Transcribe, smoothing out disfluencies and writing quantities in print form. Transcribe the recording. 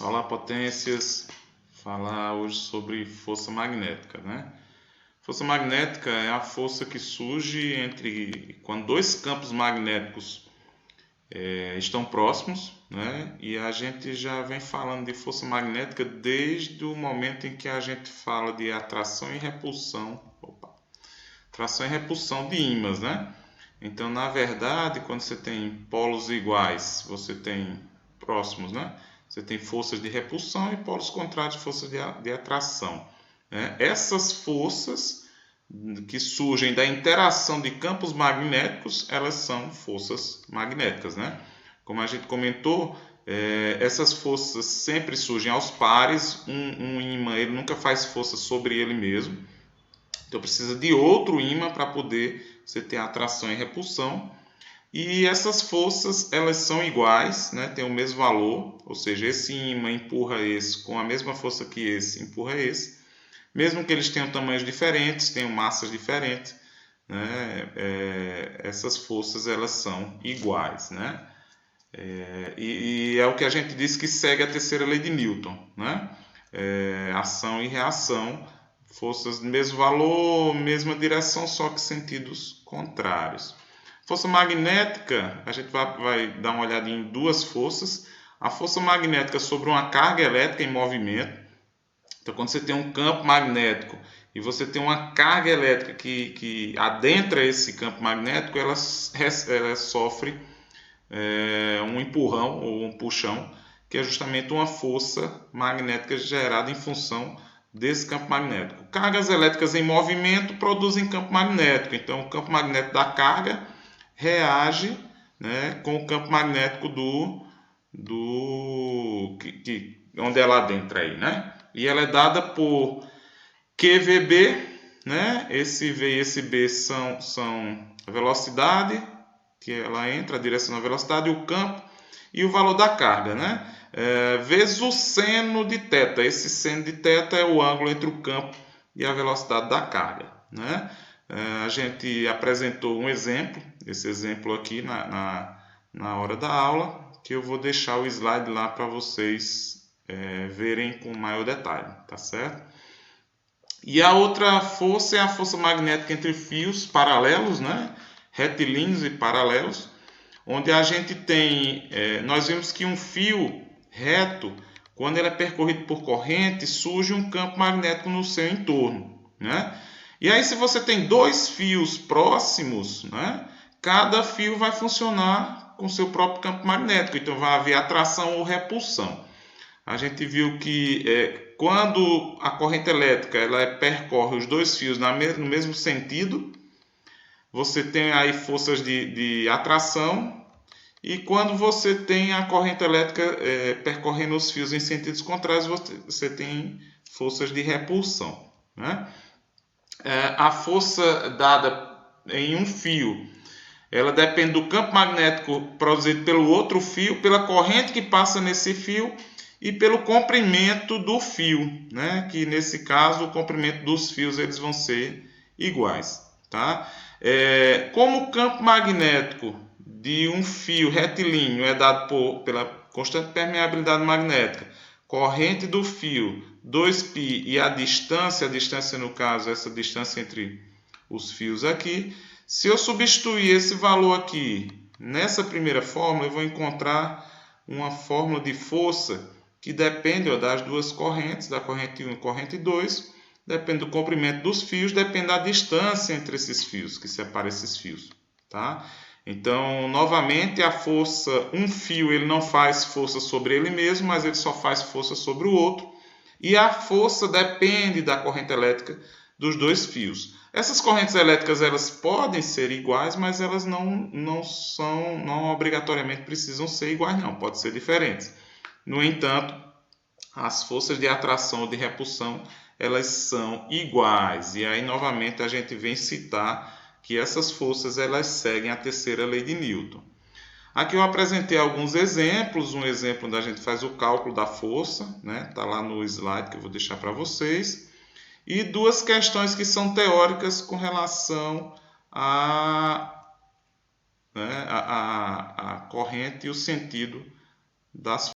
Olá, potências. Falar hoje sobre força magnética, né? Força magnética é a força que surge entre quando dois campos magnéticos estão próximos, né? E a gente já vem falando de força magnética desde o momento em que a gente fala de atração e repulsão. Atração e repulsão de ímãs, né? Então, na verdade, quando você tem polos iguais, você tem próximos, né? Você tem forças de repulsão e polos contrários, forças de atração, né? Essas forças que surgem da interação de campos magnéticos, elas são forças magnéticas, né? Como a gente comentou, essas forças sempre surgem aos pares. Um ímã ele nunca faz força sobre ele mesmo. Então precisa de outro ímã para poder você ter atração e repulsão. E essas forças elas são iguais, né? Tem o mesmo valor, ou seja, esse ímã empurra esse com a mesma força que esse empurra esse, mesmo que eles tenham tamanhos diferentes, tenham massas diferentes, né? Essas forças elas são iguais, né? E é o que a gente disse que segue a terceira lei de Newton, né? Ação e reação, forças do mesmo valor, mesma direção, só que sentidos contrários. Força magnética, a gente vai dar uma olhada em duas forças. A força magnética sobre uma carga elétrica em movimento. Então, quando você tem um campo magnético e você tem uma carga elétrica que adentra esse campo magnético, ela sofre um empurrão ou um puxão, que é justamente uma força magnética gerada em função desse campo magnético. Cargas elétricas em movimento produzem campo magnético. Então, o campo magnético da carga reage, né, com o campo magnético onde ela adentra aí, né? E ela é dada por QVB, né? Esse V e esse B são a velocidade que ela entra, a direção da velocidade, o campo e o valor da carga, né? Vezes o seno de θ. Esse seno de θ é o ângulo entre o campo e a velocidade da carga, né? A gente apresentou um exemplo, esse exemplo aqui na hora da aula, que eu vou deixar o slide lá para vocês verem com maior detalhe, tá certo? E a outra força é a força magnética entre fios paralelos, né? Retilíneos e paralelos, onde a gente tem, nós vimos que um fio reto, quando ele é percorrido por corrente, surge um campo magnético no seu entorno, né? E aí, se você tem dois fios próximos, né, cada fio vai funcionar com seu próprio campo magnético, então vai haver atração ou repulsão. A gente viu que quando a corrente elétrica ela percorre os dois fios no mesmo sentido, você tem aí forças de atração, e quando você tem a corrente elétrica percorrendo os fios em sentidos contrários, você tem forças de repulsão, né? A força dada em um fio, ela depende do campo magnético produzido pelo outro fio, pela corrente que passa nesse fio e pelo comprimento do fio, né? Que nesse caso o comprimento dos fios eles vão ser iguais, tá? Como o campo magnético de um fio retilíneo é dado pela constante permeabilidade magnética, corrente do fio 2π e a distância no caso, essa distância entre os fios aqui, se eu substituir esse valor aqui nessa primeira fórmula, eu vou encontrar uma fórmula de força que depende das duas correntes, da corrente 1 e corrente 2, depende do comprimento dos fios, depende da distância entre esses fios, que separa esses fios, tá? Então, novamente, a força, um fio ele não faz força sobre ele mesmo, mas ele só faz força sobre o outro. E a força depende da corrente elétrica dos dois fios. Essas correntes elétricas elas podem ser iguais, mas elas não obrigatoriamente precisam ser iguais, não. Podem ser diferentes. No entanto, as forças de atração ou de repulsão elas são iguais. E aí, novamente, a gente vem citar que essas forças elas seguem a terceira lei de Newton. Aqui eu apresentei alguns exemplos, um exemplo onde a gente faz o cálculo da força, né? Tá lá no slide que eu vou deixar para vocês, e duas questões que são teóricas com relação à corrente e o sentido das